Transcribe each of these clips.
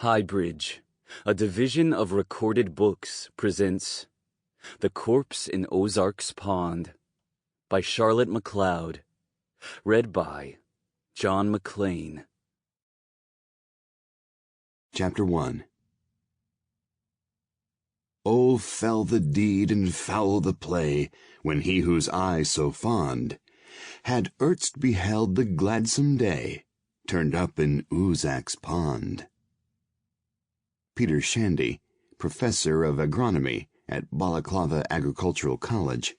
HighBridge, a division of Recorded Books, presents The Corpse in Oozak's Pond by Charlotte Macleod, read by John Mclain. Chapter 1. Oh, fell the deed and foul the play, when he whose eye so fond had erst beheld the gladsome day turned up in Oozak's pond. Peter Shandy, Professor of Agronomy at Balaclava Agricultural College,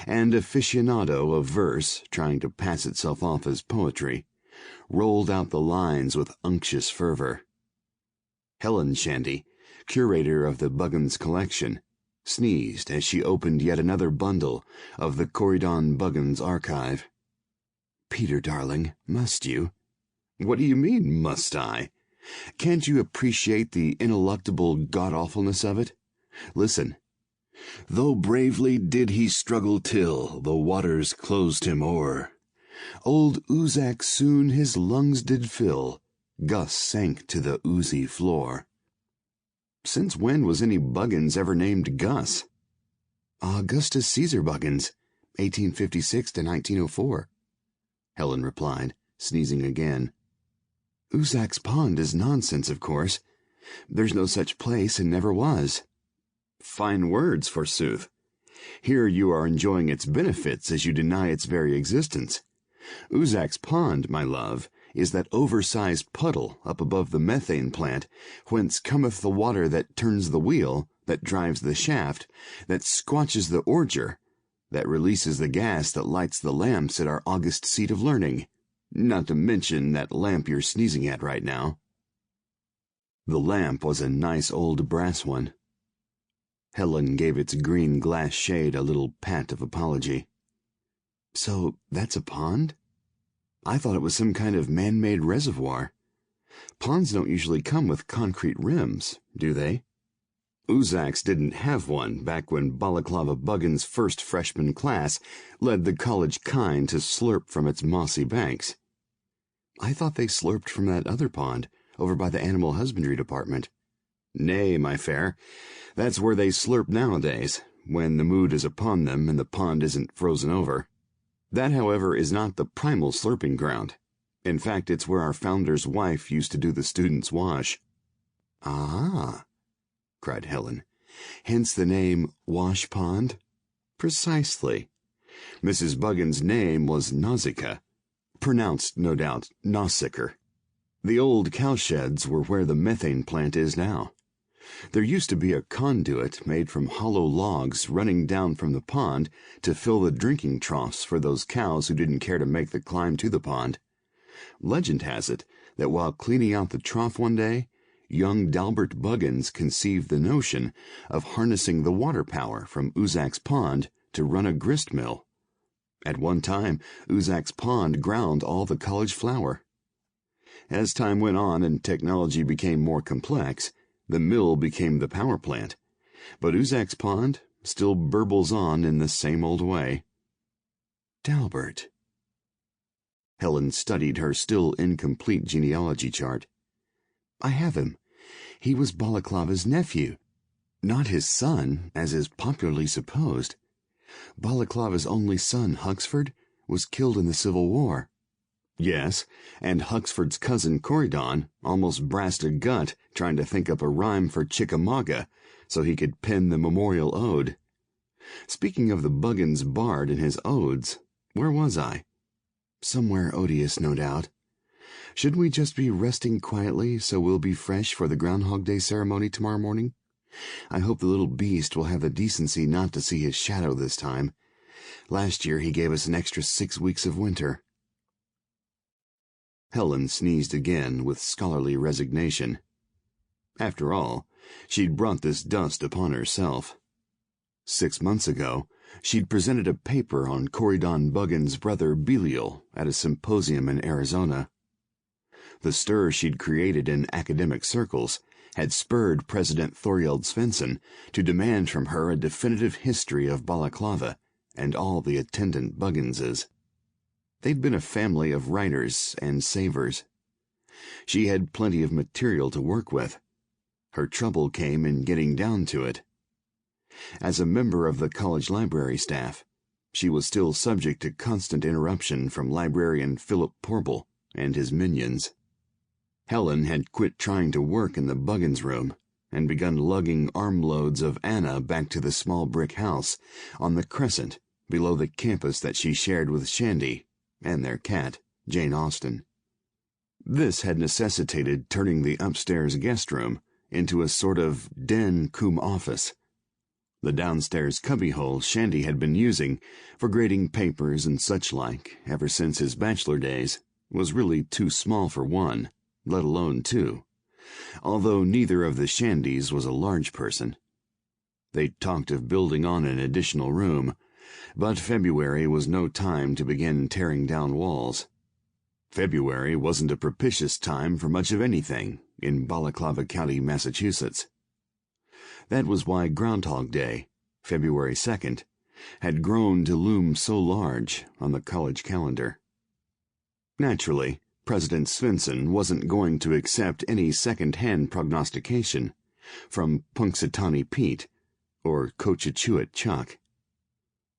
and aficionado of verse trying to pass itself off as poetry, rolled out the lines with unctuous fervor. Helen Shandy, curator of the Buggins collection, sneezed as she opened yet another bundle of the Corydon Buggins archive. "Peter, darling, must you?" "What do you mean, must I? Can't you appreciate the ineluctable god-awfulness of it? Listen. Though bravely did he struggle till the waters closed him o'er, old Oozak soon his lungs did fill, Gus sank to the oozy floor." Since when was any Buggins ever named Gus? "Augustus Caesar Buggins, 1856 to 1904, Helen replied, sneezing again. "Oozak's Pond is nonsense, of course. There's no such place and never was." "Fine words, forsooth. Here you are enjoying its benefits as you deny its very existence. Oozak's Pond, my love, is that oversized puddle up above the methane plant, whence cometh the water that turns the wheel, that drives the shaft, that squatches the orger, that releases the gas that lights the lamps at our august seat of learning, not to mention that lamp you're sneezing at right now." The lamp was a nice old brass one. Helen gave its green glass shade a little pat of apology. "So that's a pond? I thought it was some kind of man-made reservoir. Ponds don't usually come with concrete rims, do they?" Oozak's didn't have one back when Balaclava Buggins' first freshman class led the college kine to slurp from its mossy banks. "I thought they slurped from that other pond, over by the animal husbandry department." "Nay, my fair, that's where they slurp nowadays, when the mood is upon them and the pond isn't frozen over. That, however, is not the primal slurping ground. In fact, it's where our founder's wife used to do the students' wash." "Ah," cried Helen. "Hence the name Wash Pond?" "Precisely. Mrs. Buggins' name was Nausicaa, pronounced, no doubt, Nausicaa. The old cowsheds were where the methane plant is now. There used to be a conduit made from hollow logs running down from the pond to fill the drinking troughs for those cows who didn't care to make the climb to the pond. Legend has it that while cleaning out the trough one day, young Dalbert Buggins conceived the notion of harnessing the water power from Oozak's Pond to run a grist mill. At one time, Oozak's Pond ground all the college flour. As time went on and technology became more complex, the mill became the power plant, but Oozak's Pond still burbles on in the same old way." "Dalbert." Helen studied her still incomplete genealogy chart. "I have him. He was Balaclava's nephew. Not his son, as is popularly supposed. Balaclava's only son, Huxford, was killed in the Civil War." "Yes, and Huxford's cousin Corydon almost brast a gut trying to think up a rhyme for Chickamauga so he could pen the memorial ode. Speaking of the Buggins bard and his odes, where was I?" "Somewhere odious, no doubt. Shouldn't we just be resting quietly so we'll be fresh for the Groundhog Day ceremony tomorrow morning? I hope the little beast will have the decency not to see his shadow this time. Last year he gave us an extra 6 weeks of winter." Helen sneezed again with scholarly resignation. After all, she'd brought this dust upon herself. 6 months ago, she'd presented a paper on Corydon Buggins' brother Belial at a symposium in Arizona. The stir she'd created in academic circles had spurred President Thorield Svensson to demand from her a definitive history of Balaclava and all the attendant Bugginses. They'd been a family of writers and savers. She had plenty of material to work with, her trouble came in getting down to it. As a member of the college library staff, she was still subject to constant interruption from librarian Philip Porble and his minions. Helen had quit trying to work in the Buggins room and begun lugging armloads of Anna back to the small brick house on the crescent below the campus that she shared with Shandy and their cat, Jane Austen. This had necessitated turning the upstairs guest room into a sort of den cum office. The downstairs cubbyhole Shandy had been using for grading papers and such like ever since his bachelor days was really too small for one, let alone two, although neither of the Shandys was a large person. They talked of building on an additional room, but February was no time to begin tearing down walls. February wasn't a propitious time for much of anything in Balaclava County, Massachusetts. That was why Groundhog Day, February 2nd, had grown to loom so large on the college calendar. Naturally, President Svensson wasn't going to accept any second-hand prognostication from Punxsutawney Pete or Cochachuit Chuck.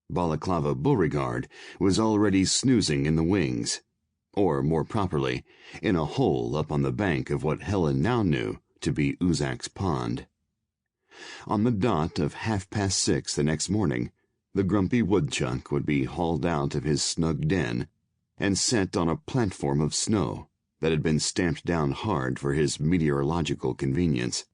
Balaclava Beauregard was already snoozing in the wings, or more properly, in a hole up on the bank of what Helen now knew to be Oozak's pond. On the dot of 6:30 the next morning, the grumpy woodchuck would be hauled out of his snug den and set on a platform of snow that had been stamped down hard for his meteorological convenience.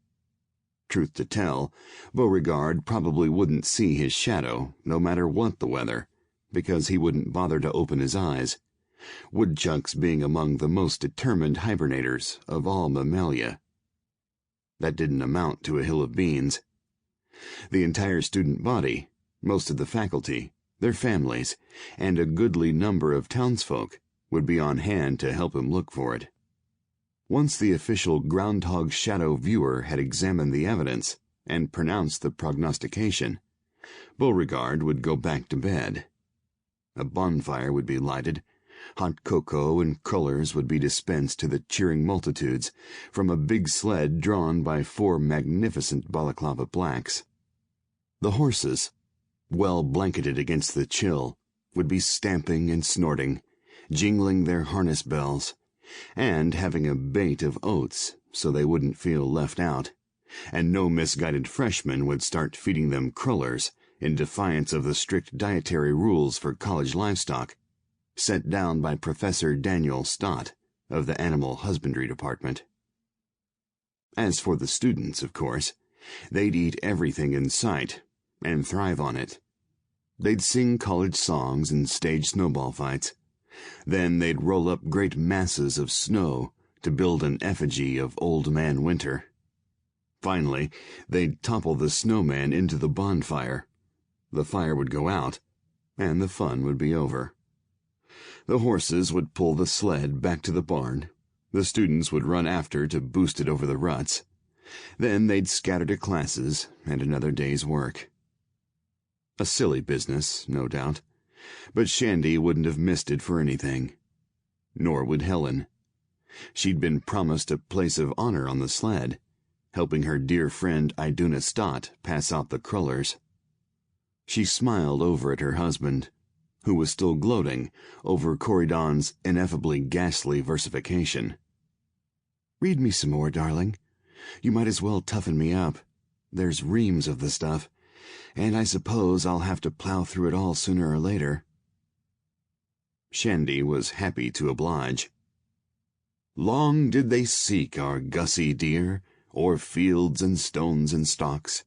Truth to tell, Beauregard probably wouldn't see his shadow, no matter what the weather, because he wouldn't bother to open his eyes, woodchucks being among the most determined hibernators of all mammalia. That didn't amount to a hill of beans. The entire student body, most of the faculty, their families, and a goodly number of townsfolk would be on hand to help him look for it. Once the official Groundhog Shadow viewer had examined the evidence and pronounced the prognostication, Beauregard would go back to bed. A bonfire would be lighted, hot cocoa and crullers would be dispensed to the cheering multitudes from a big sled drawn by 4 magnificent Balaclava blacks. The horses, well blanketed against the chill, would be stamping and snorting, jingling their harness bells, and having a bait of oats so they wouldn't feel left out, and no misguided freshman would start feeding them crullers in defiance of the strict dietary rules for college livestock set down by Professor Daniel Stott of the Animal Husbandry Department. As for the students, of course, they'd eat everything in sight and thrive on it. They'd sing college songs and stage snowball fights. Then they'd roll up great masses of snow to build an effigy of Old Man Winter. Finally, they'd topple the snowman into the bonfire. The fire would go out, and the fun would be over. The horses would pull the sled back to the barn. The students would run after to boost it over the ruts. Then they'd scatter to classes and another day's work. A silly business, no doubt, but Shandy wouldn't have missed it for anything. Nor would Helen. She'd been promised a place of honor on the sled, helping her dear friend Iduna Stott pass out the crullers. She smiled over at her husband, who was still gloating over Corydon's ineffably ghastly versification. "Read me some more, darling. You might as well toughen me up. There's reams of the stuff, and I suppose I'll have to plow through it all sooner or later." Shandy was happy to oblige. "Long did they seek our Gussie dear, o'er fields and stones and stocks,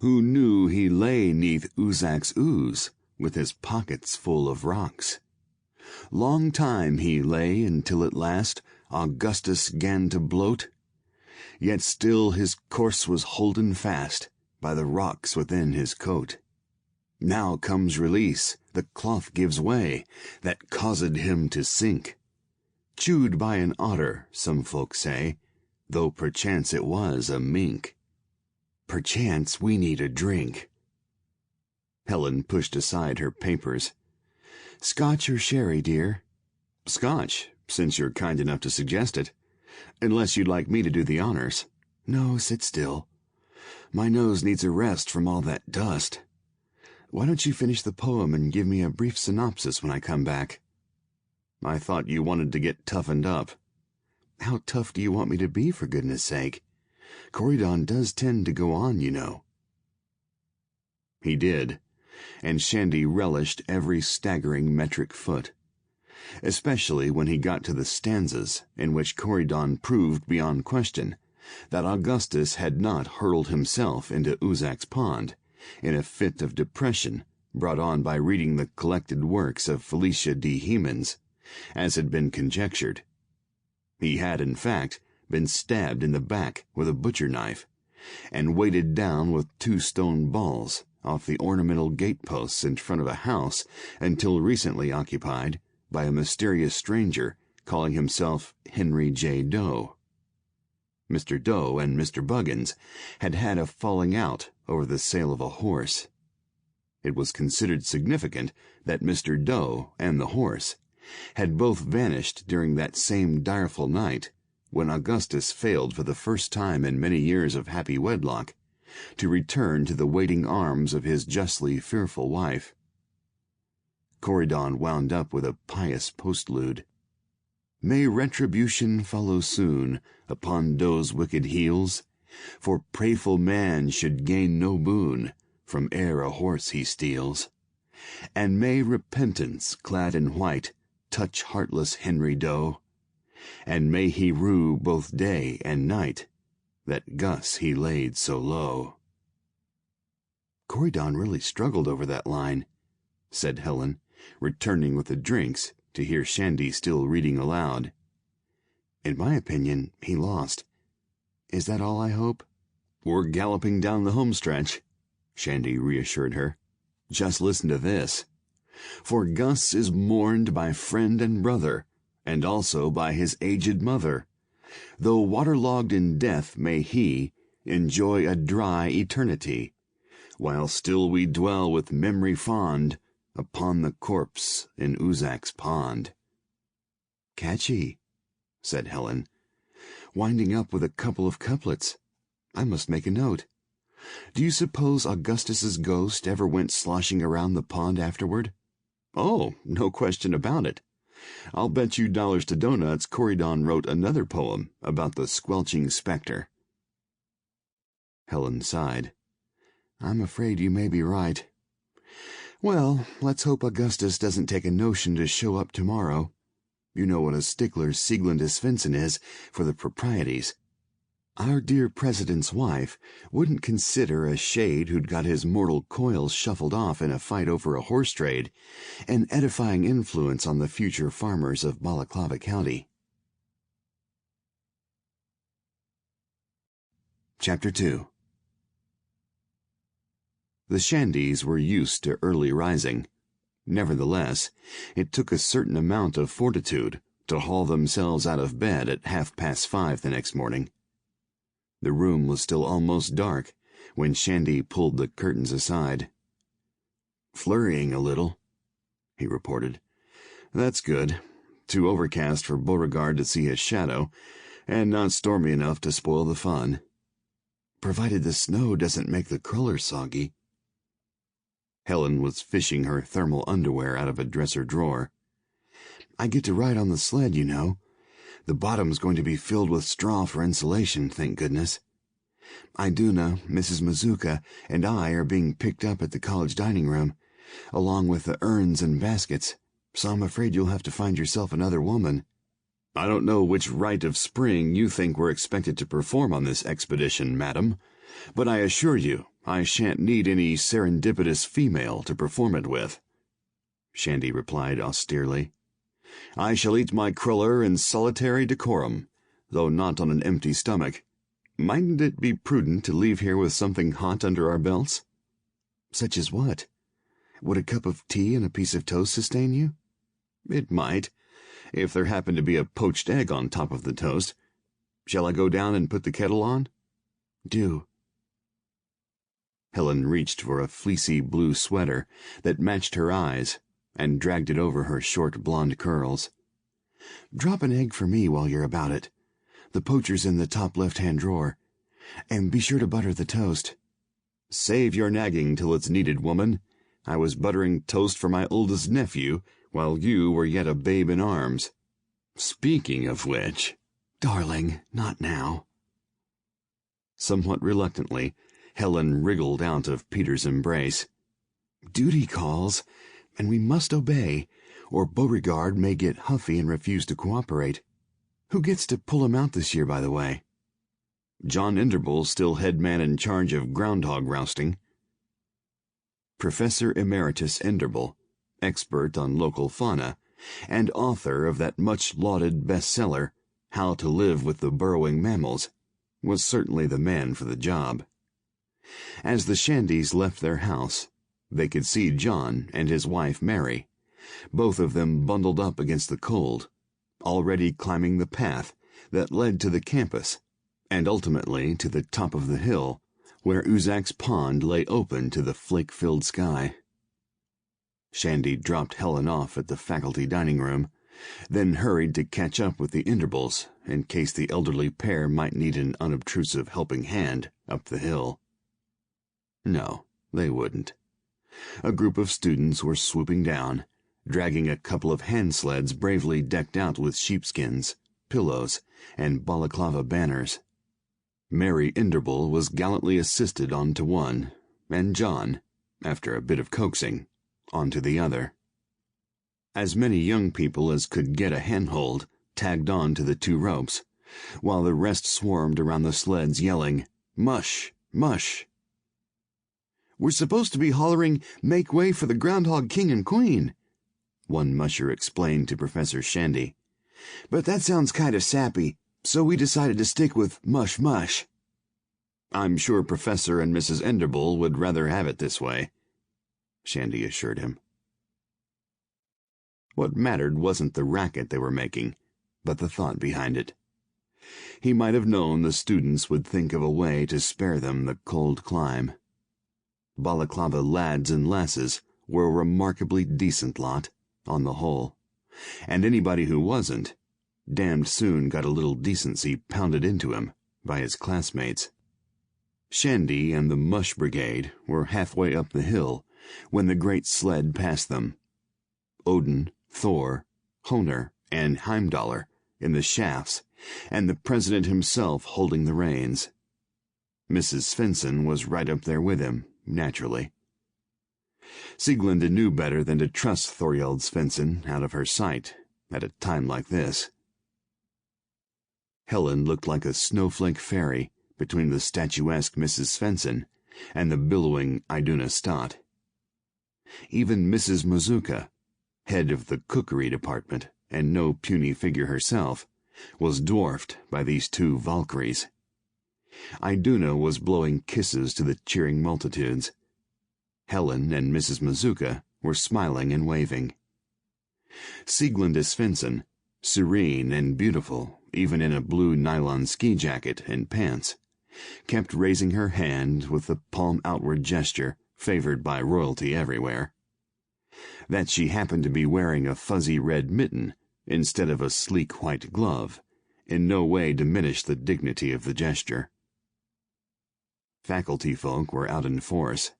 who knew he lay 'neath Oozak's ooze, with his pockets full of rocks. Long time he lay, until at last Augustus 'gan to bloat, yet still his course was holden fast by the rocks within his coat. Now comes release, the cloth gives way, that caused him to sink. Chewed by an otter, some folk say, though perchance it was a mink. Perchance we need a drink." Helen pushed aside her papers. "Scotch or sherry, dear?" "Scotch, since you're kind enough to suggest it, unless you'd like me to do the honors." No, sit still. My nose needs a rest from all that dust. Why don't you finish the poem and give me a brief synopsis when I come back? I thought you wanted to get toughened up. How tough do you want me to be, for goodness sake? Corydon does tend to go on, you know. He did, and Shandy relished every staggering metric foot, especially when he got to the stanzas in which Corydon proved beyond question that Augustus had not hurled himself into Oozak's pond in a fit of depression brought on by reading the collected works of Felicia D. Hemans, as had been conjectured. He had, in fact, been stabbed in the back with a butcher knife, and weighted down with 2 stone balls off the ornamental gateposts in front of a house until recently occupied by a mysterious stranger calling himself Henry J. Doe. Mr. Doe and Mr. Buggins had had a falling out over the sale of a horse. It was considered significant that Mr. Doe and the horse had both vanished during that same direful night when Augustus failed for the first time in many years of happy wedlock to return to the waiting arms of his justly fearful wife. Corydon wound up with a pious postlude. May retribution follow soon upon Doe's wicked heels, for prayful man should gain no boon from ere a horse he steals. And may repentance, clad in white, touch heartless Henry Doe, and may he rue both day and night that Gus he laid so low. Corydon really struggled over that line, said Helen, returning with the drinks to hear Shandy still reading aloud. In my opinion, he lost. Is that all, I hope? We're galloping down the home stretch, Shandy reassured her. Just listen to this. For Gus is mourned by friend and brother, and also by his aged mother. Though waterlogged in death may he enjoy a dry eternity, while still we dwell with memory fond upon the corpse in Oozak's pond. Catchy, said Helen, winding up with a couple of couplets. I must make a note. Do you suppose Augustus's ghost ever went sloshing around the pond afterward? Oh, no question about it. I'll bet you dollars to donuts Corydon wrote another poem about the squelching spectre. Helen sighed. I'm afraid you may be right. Well, let's hope Augustus doesn't take a notion to show up tomorrow. You know what a stickler Sieglinde Svensson is for the proprieties. Our dear president's wife wouldn't consider a shade who'd got his mortal coils shuffled off in a fight over a horse trade an edifying influence on the future farmers of Balaclava County. Chapter 2. The Shandys were used to early rising. Nevertheless, it took a certain amount of fortitude to haul themselves out of bed at 5:30 the next morning. The room was still almost dark when Shandy pulled the curtains aside. Flurrying a little, he reported. That's good. Too overcast for Beauregard to see his shadow, and not stormy enough to spoil the fun. Provided the snow doesn't make the crullers soggy. Helen was fishing her thermal underwear out of a dresser drawer. I get to ride on the sled, you know. The bottom's going to be filled with straw for insulation, thank goodness. Iduna, Mrs. Mazuka, and I are being picked up at the college dining room, along with the urns and baskets, so I'm afraid you'll have to find yourself another woman. I don't know which rite of spring you think we're expected to perform on this expedition, madam, but I assure you I shan't need any serendipitous female to perform it with, Shandy replied austerely. I shall eat my cruller in solitary decorum, though not on an empty stomach. Mightn't it be prudent to leave here with something hot under our belts? Such as what? Would a cup of tea and a piece of toast sustain you? It might, if there happened to be a poached egg on top of the toast. Shall I go down and put the kettle on? Do. Helen reached for a fleecy blue sweater that matched her eyes and dragged it over her short blonde curls. Drop an egg for me while you're about it. The poacher's in the top left-hand drawer. And be sure to butter the toast." "Save your nagging till it's needed, woman. I was buttering toast for my oldest nephew while you were yet a babe in arms. Speaking of which—" "Darling, not now." Somewhat reluctantly, Helen wriggled out of Peter's embrace. "Duty calls, and we must obey, or Beauregard may get huffy and refuse to cooperate. Who gets to pull him out this year, by the way?" "John Inderbull, still head man in charge of groundhog rousting." Professor Emeritus Inderbull, expert on local fauna, and author of that much-lauded bestseller, How to Live with the Burrowing Mammals, was certainly the man for the job. As the Shandys left their house, they could see John and his wife Mary, both of them bundled up against the cold, already climbing the path that led to the campus and ultimately to the top of the hill, where Oozak's pond lay open to the flake-filled sky. Shandy dropped Helen off at the faculty dining room, then hurried to catch up with the Inderbulls in case the elderly pair might need an unobtrusive helping hand up the hill. No, they wouldn't. A group of students were swooping down, dragging a couple of hand sleds bravely decked out with sheepskins, pillows, and Balaclava banners. Mary Inderbull was gallantly assisted onto one, and John, after a bit of coaxing, onto the other. As many young people as could get a handhold tagged on to the two ropes, while the rest swarmed around the sleds yelling, "Mush! Mush!" "We're supposed to be hollering, 'Make way for the Groundhog King and Queen,'" one musher explained to Professor Shandy. "But that sounds kind of sappy, so we decided to stick with mush mush." "I'm sure Professor and Mrs. Inderbull would rather have it this way," Shandy assured him. What mattered wasn't the racket they were making, but the thought behind it. He might have known the students would think of a way to spare them the cold climb. Balaclava lads and lasses were a remarkably decent lot, on the whole, and anybody who wasn't damned soon got a little decency pounded into him by his classmates. Shandy and the Mush Brigade were halfway up the hill when the great sled passed them. Odin, Thor, Honer, and Heimdallr in the shafts, and the president himself holding the reins. Mrs. Svensson was right up there with him, naturally. Sieglinde knew better than to trust Thorjald Svensson out of her sight at a time like this. Helen looked like a snowflake fairy between the statuesque Mrs. Svensson and the billowing Iduna Stott. Even Mrs. Mazuka, head of the cookery department and no puny figure herself, was dwarfed by these two Valkyries. Iduna was blowing kisses to the cheering multitudes. Helen and Mrs. Mazuka were smiling and waving. Sieglinde Svensson, serene and beautiful even in a blue nylon ski jacket and pants, kept raising her hand with the palm outward gesture favored by royalty everywhere. That she happened to be wearing a fuzzy red mitten instead of a sleek white glove in no way diminished the dignity of the gesture. Faculty folk were out in force.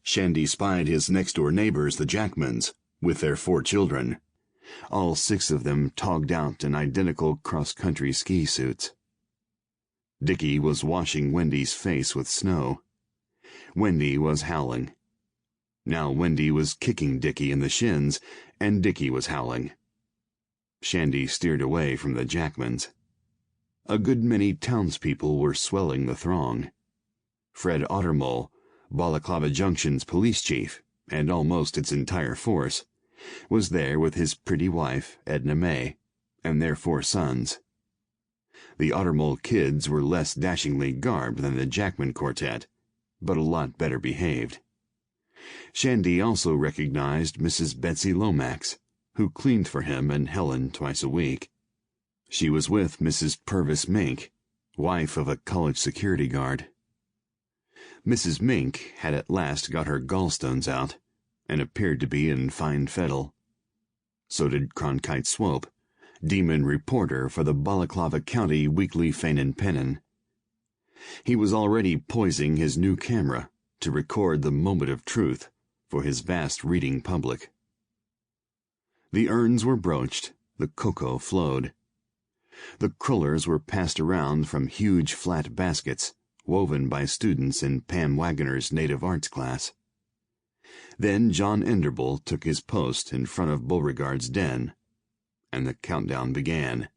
Shandy spied his next-door neighbors, the Jackmans, with their 4 children, all 6 of them togged out in identical cross-country ski suits. Dickie was washing Wendy's face with snow. Wendy was howling. Now Wendy was kicking Dickie in the shins, and Dickie was howling. Shandy steered away from the Jackmans. A good many townspeople were swelling the throng. Fred Ottermole, Balaclava Junction's police chief, and almost its entire force, was there with his pretty wife, Edna May, and their 4 sons. The Ottermole kids were less dashingly garbed than the Jackman quartet, but a lot better behaved. Shandy also recognized Mrs. Betsy Lomax, who cleaned for him and Helen twice a week. She was with Mrs. Purvis Mink, wife of a college security guard. Mrs. Mink had at last got her gallstones out, and appeared to be in fine fettle. So did Cronkite Swope, demon reporter for the Balaclava County Weekly Feinen Pennon. He was already poising his new camera to record the moment of truth for his vast reading public. The urns were broached, the cocoa flowed. The crullers were passed around from huge flat baskets woven by students in Pam Waggoner's native arts class. Then John Enderbull took his post in front of Beauregard's den, and the countdown began.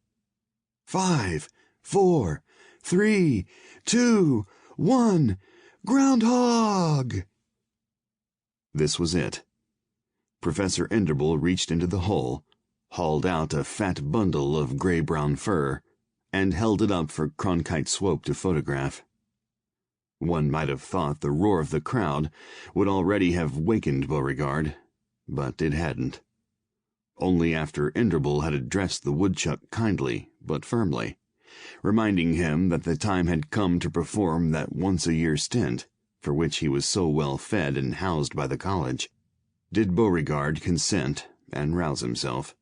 5, 4, 3, 2, 1, Groundhog! This was it. Professor Enderbull reached into the hole, hauled out a fat bundle of gray-brown fur, and held it up for Cronkite Swope to photograph. One might have thought the roar of the crowd would already have wakened Beauregard, but it hadn't. Only after Enderbull had addressed the woodchuck kindly but firmly, reminding him that the time had come to perform that once-a-year stint for which he was so well fed and housed by the college, did Beauregard consent and rouse himself.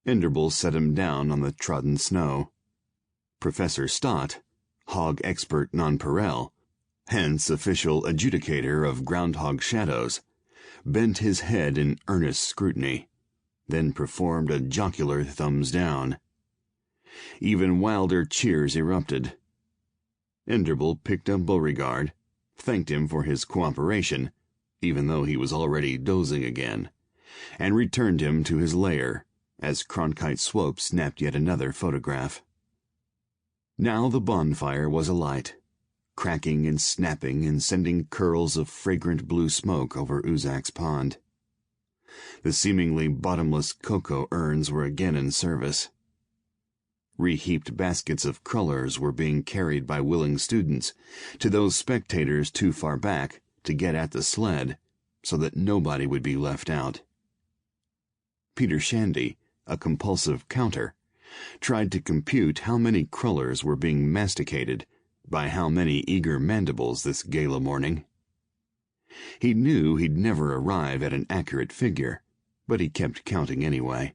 Enderbull set him down on the trodden snow. Professor Stott, hog expert nonpareil, hence official adjudicator of groundhog shadows, bent his head in earnest scrutiny, then performed a jocular thumbs down. Even wilder cheers erupted. Enderbull picked up Beauregard, thanked him for his cooperation, even though he was already dozing again, and returned him to his lair as Cronkite Swope snapped yet another photograph. Now the bonfire was alight, cracking and snapping and sending curls of fragrant blue smoke over Oozak's pond. The seemingly bottomless cocoa urns were again in service. Reheaped baskets of crullers were being carried by willing students to those spectators too far back to get at the sled, so that nobody would be left out. Peter Shandy, a compulsive counter, tried to compute how many crullers were being masticated by how many eager mandibles this gala morning. He knew he'd never arrive at an accurate figure, but he kept counting anyway.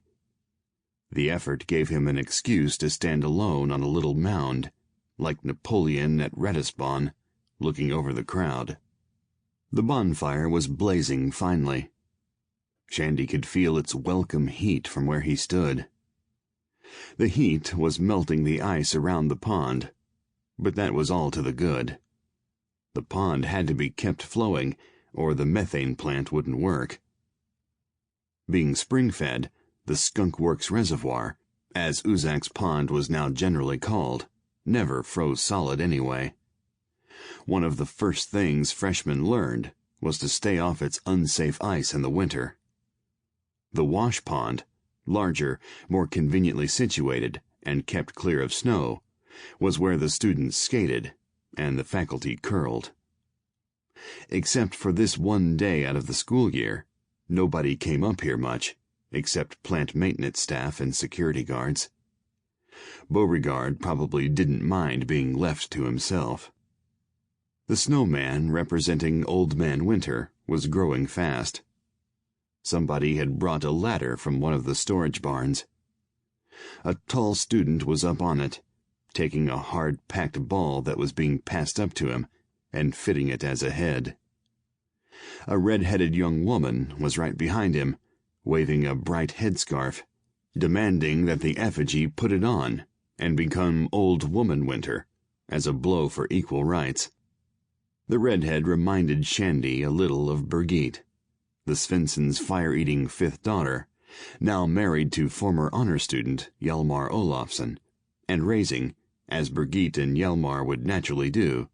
The effort gave him an excuse to stand alone on a little mound, like Napoleon at Ratisbon, looking over the crowd. The bonfire was blazing finely. Shandy could feel its welcome heat from where he stood. The heat was melting the ice around the pond, but that was all to the good. The pond had to be kept flowing, or the methane plant wouldn't work. Being spring-fed, the Skunk Works Reservoir, as Oozak's pond was now generally called, never froze solid anyway. One of the first things freshmen learned was to stay off its unsafe ice in the winter. The wash pond, larger, more conveniently situated, and kept clear of snow, was where the students skated, and the faculty curled. Except for this one day out of the school year, nobody came up here much, except plant maintenance staff and security guards. Beauregard probably didn't mind being left to himself. The snowman representing Old Man Winter was growing fast. Somebody had brought a ladder from one of the storage barns. A tall student was up on it, taking a hard-packed ball that was being passed up to him and fitting it as a head. A red-headed young woman was right behind him, waving a bright headscarf, demanding that the effigy put it on and become Old Woman Winter, as a blow for equal rights. The redhead reminded Shandy a little of Birgitte, the Svensson's fire-eating fifth daughter, now married to former honor student Hjalmar Olafsson, and raising, as Birgitte and Hjalmar would naturally do,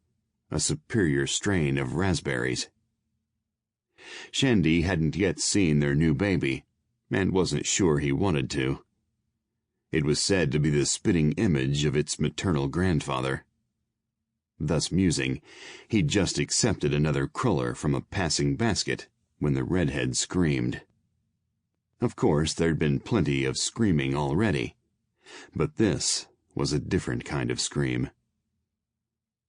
a superior strain of raspberries. Shandy hadn't yet seen their new baby, and wasn't sure he wanted to. It was said to be the spitting image of its maternal grandfather. Thus musing, he'd just accepted another cruller from a passing basket when the redhead screamed. Of course, there'd been plenty of screaming already, but this was a different kind of scream.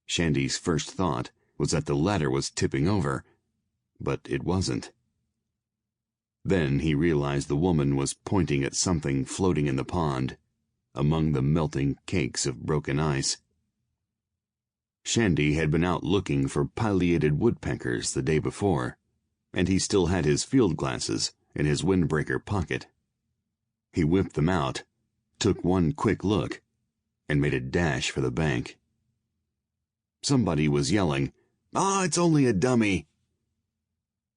Shandy's first thought was that the ladder was tipping over, but it wasn't. Then he realized the woman was pointing at something floating in the pond, among the melting cakes of broken ice. Shandy had been out looking for pileated woodpeckers the day before, and he still had his field glasses in his windbreaker pocket. He whipped them out, took one quick look, and made a dash for the bank. Somebody was yelling, "Ah, it's only a dummy!"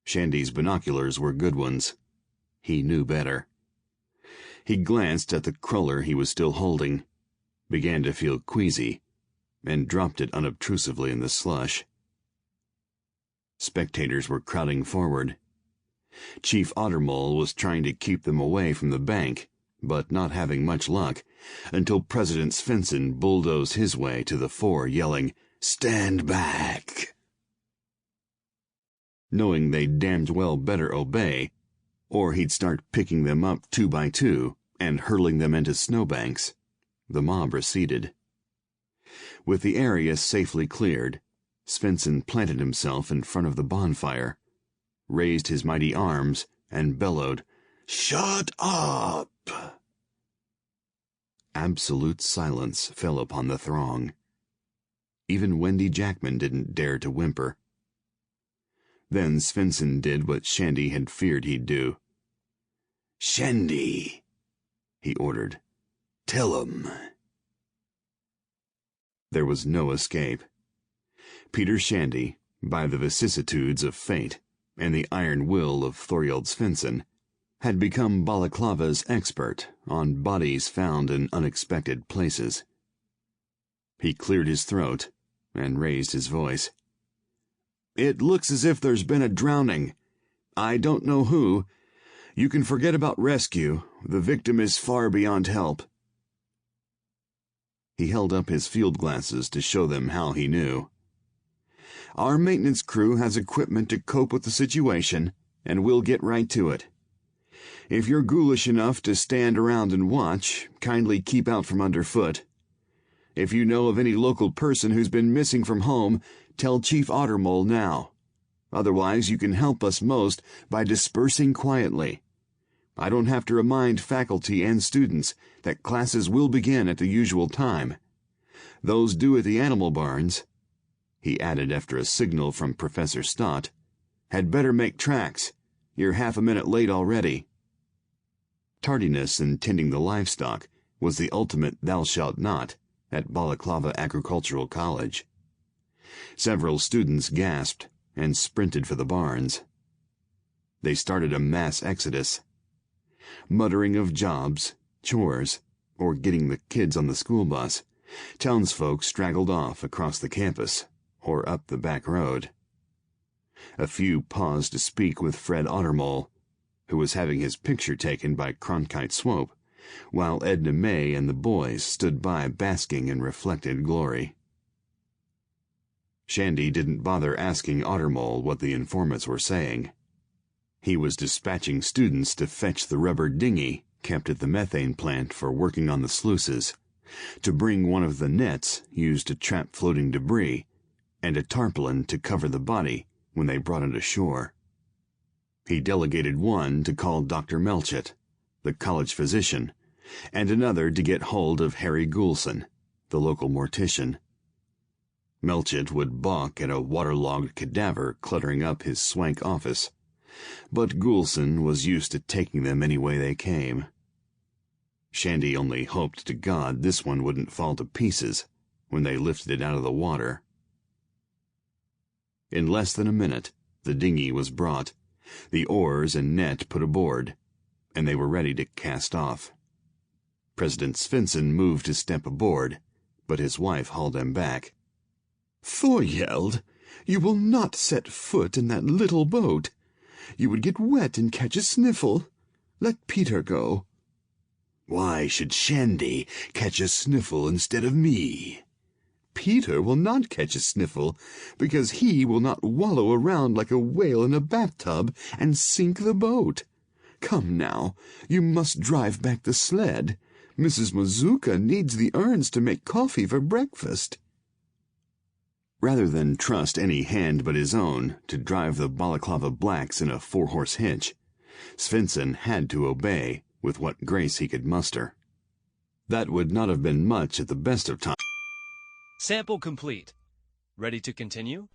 Shandy's binoculars were good ones. He knew better. He glanced at the cruller he was still holding, began to feel queasy, and dropped it unobtrusively in the slush. Spectators were crowding forward. Chief Ottermole was trying to keep them away from the bank, but not having much luck, until President Svensson bulldozed his way to the fore, yelling, "Stand back!" Knowing they damned well better obey, or he'd start picking them up 2 by 2 and hurling them into snowbanks, the mob receded. With the area safely cleared, Svensson planted himself in front of the bonfire, raised his mighty arms, and bellowed, "Shut up!" Absolute silence fell upon the throng. Even Wendy Jackman didn't dare to whimper. Then Svensson did what Shandy had feared he'd do. "Shandy," he ordered, "tell 'em." There was no escape. Peter Shandy, by the vicissitudes of fate and the iron will of Thorhild Svensson, had become Balaclava's expert on bodies found in unexpected places. He cleared his throat and raised his voice. "It looks as if there's been a drowning. I don't know who. You can forget about rescue. The victim is far beyond help." He held up his field glasses to show them how he knew. "Our maintenance crew has equipment to cope with the situation, and we'll get right to it. If you're ghoulish enough to stand around and watch, kindly keep out from underfoot. If you know of any local person who's been missing from home, tell Chief Ottermole now. Otherwise, you can help us most by dispersing quietly. I don't have to remind faculty and students that classes will begin at the usual time. Those due at the animal barns," he added after a signal from Professor Stott, "had better make tracks. You're half a minute late already." Tardiness in tending the livestock was the ultimate thou shalt not at Balaclava Agricultural College. Several students gasped and sprinted for the barns. They started a mass exodus. Muttering of jobs, chores, or getting the kids on the school bus, townsfolk straggled off across the campus or up the back road. A few paused to speak with Fred Ottermole, who was having his picture taken by Cronkite Swope, while Edna May and the boys stood by basking in reflected glory. Shandy didn't bother asking Ottermole what the informants were saying. He was dispatching students to fetch the rubber dinghy kept at the methane plant for working on the sluices, to bring one of the nets used to trap floating debris, and a tarpaulin to cover the body when they brought it ashore. He delegated one to call Dr. Melchett, the college physician, and another to get hold of Harry Goulson, the local mortician. Melchett would balk at a waterlogged cadaver cluttering up his swank office, but Goulson was used to taking them any way they came. Shandy only hoped to God this one wouldn't fall to pieces when they lifted it out of the water. In less than a minute, the dinghy was brought, the oars and net put aboard, and they were ready to cast off. President Svensson moved to step aboard, but his wife hauled him back. "Thorhild, you will not set foot in that little boat. You would get wet and catch a sniffle. Let Peter go." "Why should Shandy catch a sniffle instead of me?" "Peter will not catch a sniffle, because he will not wallow around like a whale in a bathtub and sink the boat. Come now, you must drive back the sled. Mrs. Mazuka needs the urns to make coffee for breakfast." Rather than trust any hand but his own to drive the Balaclava blacks in a 4-horse hitch, Svensson had to obey with what grace he could muster. That would not have been much at the best of times. Sample complete. Ready to continue?